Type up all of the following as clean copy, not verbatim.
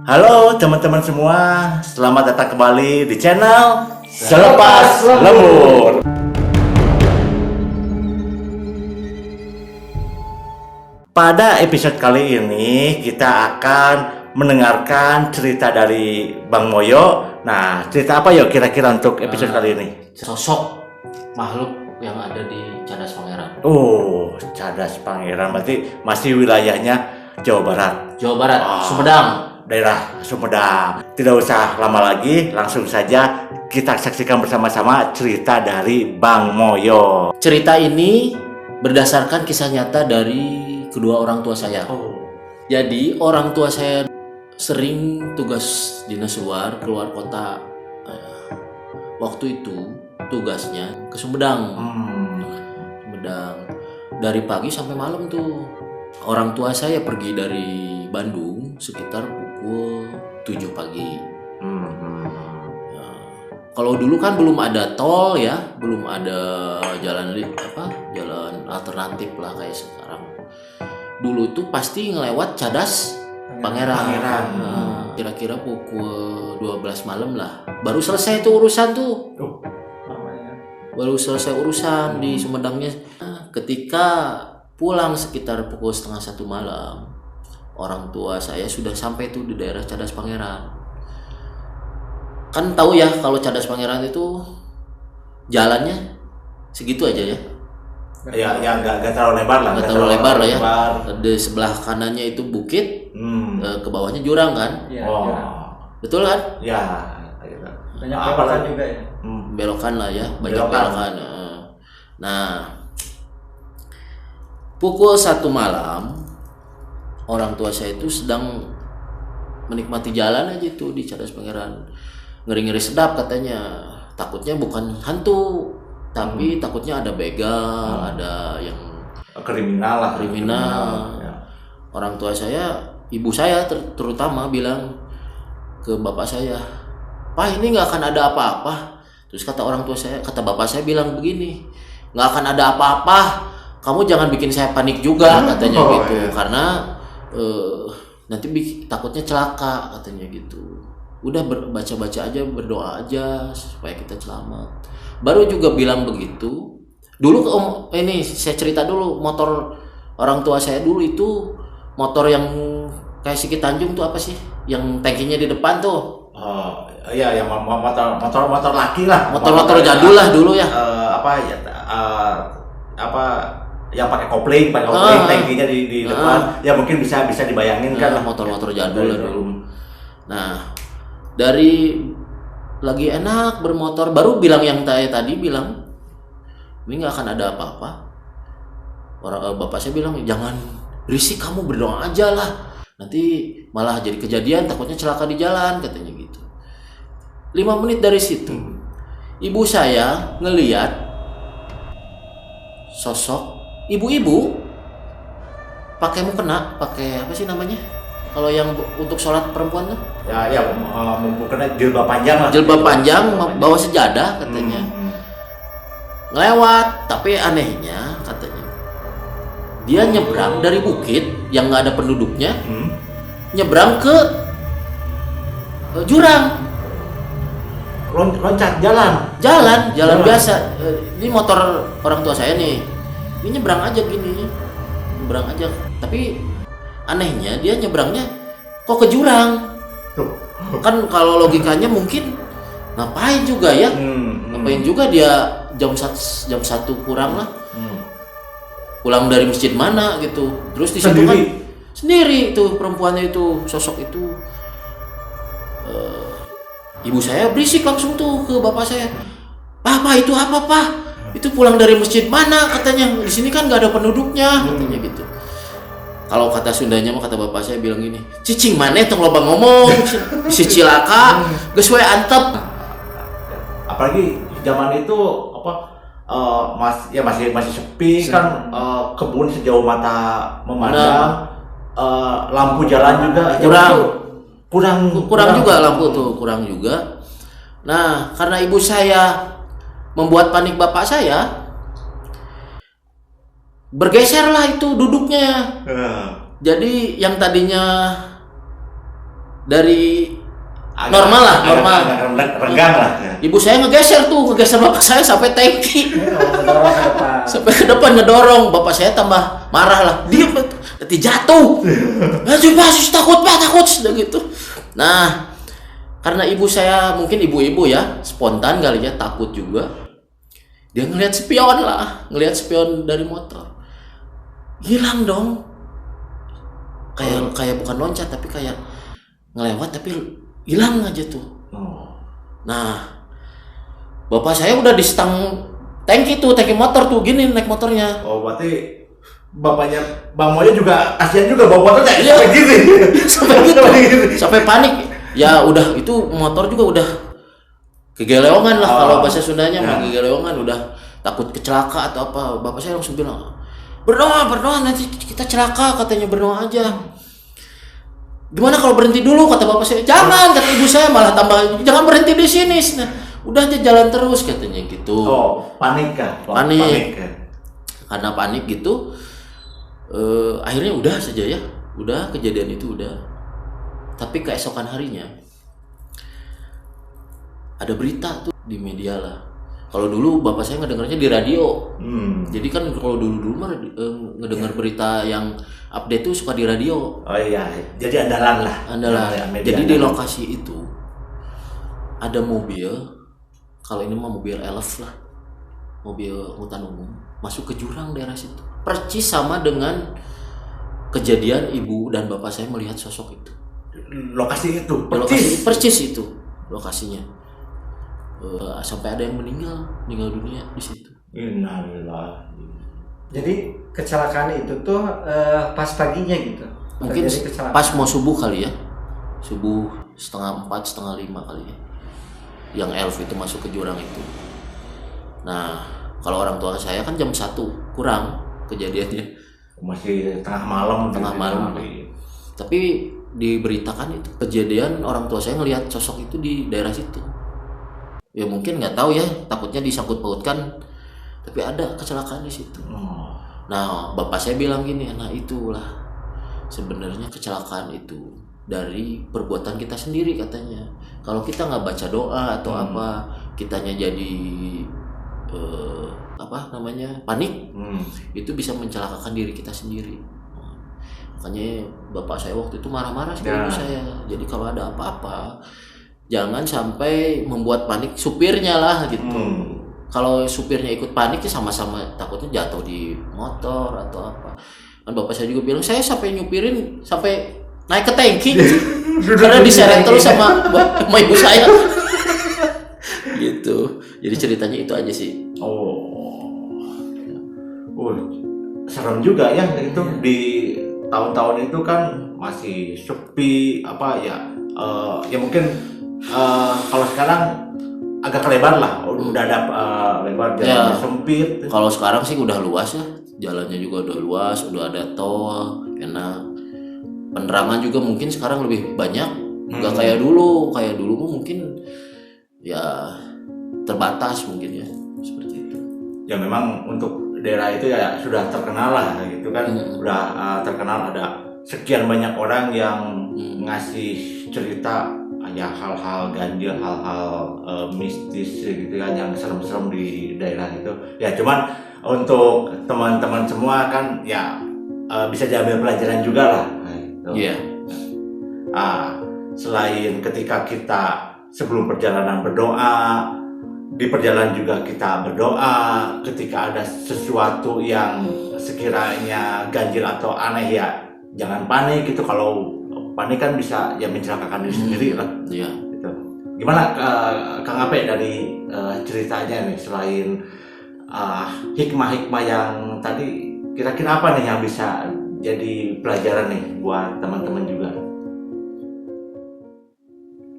Halo teman-teman semua, selamat datang kembali di channel Selepas Lembur. Pada episode kali ini kita akan mendengarkan cerita dari Bang Moyo. Nah, cerita apa ya kira-kira untuk episode kali ini? Sosok makhluk yang ada di Cadas Pangeran. Oh, Cadas Pangeran berarti masih wilayahnya Jawa Barat. Jawa Barat, Ah. Sumedang. Daerah Sumedang. Tidak usah lama lagi, langsung saja kita saksikan bersama-sama cerita dari Bang Moyo. Cerita ini berdasarkan kisah nyata dari kedua orang tua saya. Jadi orang tua saya sering tugas dinas keluar kota. Waktu itu tugasnya ke Sumedang. Sumedang dari pagi sampai malam tuh. Orang tua saya pergi dari Bandung sekitar pukul 7 pagi. Ya, kalau dulu kan belum ada tol ya, belum ada jalan alternatif lah kayak sekarang. Dulu tuh pasti ngelewat Cadas Pangeran. Nah, kira-kira pukul 12 malam lah. Baru selesai tuh urusan tuh. Baru selesai urusan di Sumedangnya. Nah, ketika pulang sekitar pukul 12:30 malam, orang tua saya sudah sampai tuh di daerah Cadas Pangeran. Kan tahu ya kalau Cadas Pangeran itu jalannya segitu aja ya. Ya nggak terlalu lebar lah. Nggak terlalu lebar lah ya. Di sebelah kanannya itu bukit, ke bawahnya jurang kan. Ya, Betul kan? Ya. banyak belokan juga ya. Belokan lah ya, banyak belokan. Nah, pukul 1 malam orang tua saya itu sedang menikmati jalan aja tuh di Cadas Pangeran. Ngeri-ngeri sedap katanya. Takutnya bukan hantu, tapi takutnya ada begal, ada yang Kriminal lah. kriminal. Ya. Orang tua saya, ibu saya terutama bilang ke bapak saya, "Pak, ini nggak akan ada apa-apa." Terus kata bapak saya bilang begini, "Nggak akan ada apa-apa. Kamu jangan bikin saya panik juga," katanya gitu. Iya. Karena nanti takutnya celaka katanya gitu. Udah baca-baca aja, berdoa aja supaya kita selamat. Baru juga bilang begitu. Dulu ini saya cerita dulu, motor orang tua saya dulu itu motor yang kayak Siki Tanjung tuh apa sih? Yang tangkinya di depan tuh. Iya, yang motor laki lah. Motor jadul lah dulu ya. Yang pakai kopling, tangkinya di depan. Ya mungkin bisa dibayangin kan lah. Motor-motor jadul lah dulu. Nah, dari lagi enak bermotor, baru bilang yang tadi bilang, "Ini nggak akan ada apa-apa." Bapak saya bilang, "Jangan berisik, kamu berdoa aja lah. Nanti malah jadi kejadian, takutnya celaka di jalan," katanya gitu. 5 menit dari situ, ibu saya ngeliat sosok ibu-ibu pakai mukena, pakai apa sih namanya? Kalau yang untuk sholat perempuan tuh? Ya, mungkin jilbab panjang lah. Jilbab panjang, bawa sejadah katanya. Ngelewat, tapi anehnya katanya dia nyebrang dari bukit yang nggak ada penduduknya, nyebrang ke jurang. Loncat jalan Biasa. Ini motor orang tua saya nih. Ini nyebrang aja gini, nyebrang aja. Tapi anehnya dia nyebrangnya kok ke jurang. Kan kalau logikanya mungkin ngapain juga ya? Ngapain juga dia jam 1 kurang lah. Pulang dari masjid mana gitu. Terus di situ kan sendiri tuh perempuannya itu, sosok itu. Ibu saya berisik langsung tuh ke bapak saya. "Apa itu apa, Pak? Itu pulang dari masjid mana?" katanya. "Di sini kan nggak ada penduduknya," katanya gitu. Kalau kata Sundanya mah, kata bapak saya bilang gini, "Cicing maneh tong loba ngomong, si cilaka, geus we antep." Apalagi zaman itu masih sepi kan, kebun sejauh mata memandang, lampu jalan juga kurang juga lampu tuh, kurang juga. Nah, karena ibu saya membuat panik bapak saya, bergeserlah itu duduknya. Jadi yang tadinya dari normal lah, normal. Renggang lah. Ya. Ibu saya ngegeser bapak saya sampai tangki. Mendorong ke depan. Sampai ke depan ngedorong, bapak saya tambah marah lah. Diam, nanti jatuh. Nanti Pak, takut sudah gitu. Nah, karena ibu saya mungkin ibu-ibu ya, spontan kali ya, takut juga. Dia ngelihat spion dari motor. Hilang dong. Kayak bukan loncat tapi kayak ngelewat tapi hilang aja tuh. Nah, bapak saya udah di stang tangki motor tuh, gini naik motornya. Oh, berarti bapaknya Bang Moyo juga kasihan juga bawa motornya. Iya. Sampai gini. Sampai gitu. Sampai panik. Ya udah, itu motor juga udah kegeleongan lah, kalau bahasa Sundanya mah kegeleongan, udah takut kecelaka atau apa. Bapak saya langsung bilang, berdoa nanti kita celaka, katanya berdoa aja. Gimana kalau berhenti dulu, kata bapak saya. Jangan, kata ibu saya malah tambah, jangan berhenti di sini. Nah, udah aja jalan terus, katanya gitu. Oh, panik kah? Panik. Karena panik gitu, akhirnya udah saja ya, udah kejadian itu udah. Tapi keesokan harinya ada berita tuh di media lah. Kalau dulu bapak saya ngedengarnya di radio. Jadi kan kalau dulu mah ngedengar berita yang update tuh suka di radio. Oh iya, jadi andalan lah. Jadi di lokasi itu ada mobil, kalau ini mah mobil elf lah, mobil angkutan umum, masuk ke jurang daerah situ. Percis sama dengan kejadian ibu dan bapak saya melihat sosok itu. Lokasi itu percis itu lokasinya. Sampai ada yang meninggal dunia di situ. Innalillah. Jadi kecelakaan itu tuh pas paginya gitu. Mungkin pas mau subuh kali ya. Subuh 4:30, 4:30 kali ya. Yang elf itu masuk ke jurang itu. Nah, kalau orang tua saya kan jam 1 kurang kejadiannya. Masih tengah malam. Tapi diberitakan itu kejadian orang tua saya ngelihat sosok itu di daerah situ. Ya mungkin nggak tahu ya, takutnya disangkut pautkan, tapi ada kecelakaan di situ. Nah, bapak saya bilang gini, nah itulah sebenarnya kecelakaan itu dari perbuatan kita sendiri, katanya. Kalau kita nggak baca doa atau apa, kitanya jadi panik, itu bisa mencelakakan diri kita sendiri. Makanya bapak saya waktu itu marah-marah sama ibu saya. Jadi kalau ada apa-apa, jangan sampai membuat panik supirnya lah gitu. Kalau supirnya ikut panik, ya sama-sama takutnya jatuh di motor atau apa. Kan bapak saya juga bilang, saya sampai nyupirin sampai naik ke tangki karena diseret terus sama ibu saya. Gitu. Jadi ceritanya itu aja sih. Serem juga ya itu di tahun-tahun itu kan masih sepi ya mungkin kalau sekarang agak lebar lah, udah ada lebar, jalannya sempit. Kalau sekarang sih udah luas ya, jalannya juga udah luas, udah ada tol, enak. Penerangan juga mungkin sekarang lebih banyak, nggak kayak dulu mungkin ya terbatas mungkin ya, seperti itu. Ya memang untuk daerah itu ya sudah terkenal lah gitu kan, udah terkenal, ada sekian banyak orang yang ngasih cerita ya hal-hal ganjil, hal-hal mistis gitu kan, yang serem-serem di daerah itu. Ya cuman untuk teman-teman semua kan ya bisa diambil pelajaran juga lah. Iya. Selain ketika kita sebelum perjalanan berdoa, di perjalanan juga kita berdoa. Ketika ada sesuatu yang sekiranya ganjil atau aneh ya jangan panik gitu. Kalau panik kan bisa ya mencelakakan diri sendiri lah. Iya. Gitu. Gimana Kang Ape dari ceritanya nih, selain hikmah-hikmah yang tadi, kira-kira apa nih yang bisa jadi pelajaran nih buat teman-teman juga?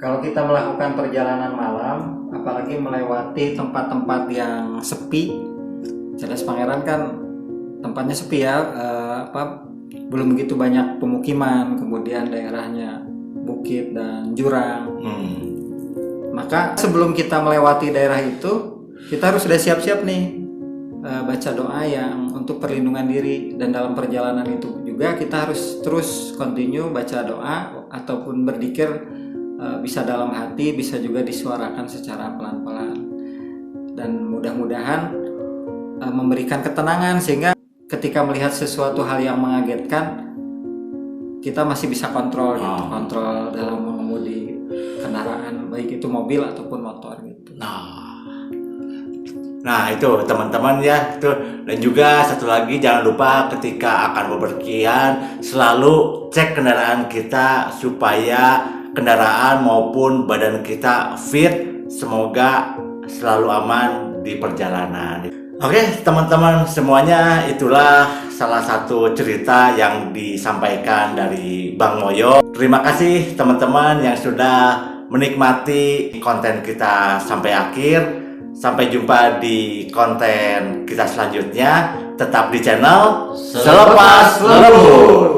Kalau kita melakukan perjalanan malam, apalagi melewati tempat-tempat yang sepi, Cerdas Pangeran kan tempatnya sepi ya, belum begitu banyak pemukiman, kemudian daerahnya bukit dan jurang. Maka sebelum kita melewati daerah itu, kita harus sudah siap-siap nih baca doa yang untuk perlindungan diri. Dan dalam perjalanan itu juga kita harus terus continue baca doa ataupun berzikir bisa dalam hati, bisa juga disuarakan secara pelan-pelan, dan mudah-mudahan memberikan ketenangan sehingga ketika melihat sesuatu hal yang mengagetkan kita masih bisa kontrol gitu, kontrol dalam mengemudi kendaraan baik itu mobil ataupun motor gitu. Nah itu teman-teman ya, itu. Dan juga satu lagi, jangan lupa ketika akan bepergian selalu cek kendaraan kita supaya kendaraan maupun badan kita fit, semoga selalu aman di perjalanan. Oke teman-teman semuanya, itulah salah satu cerita yang disampaikan dari Bang Moyo. Terima kasih teman-teman yang sudah menikmati konten kita sampai akhir. Sampai jumpa di konten kita selanjutnya. Tetap di channel Selepas Lembur.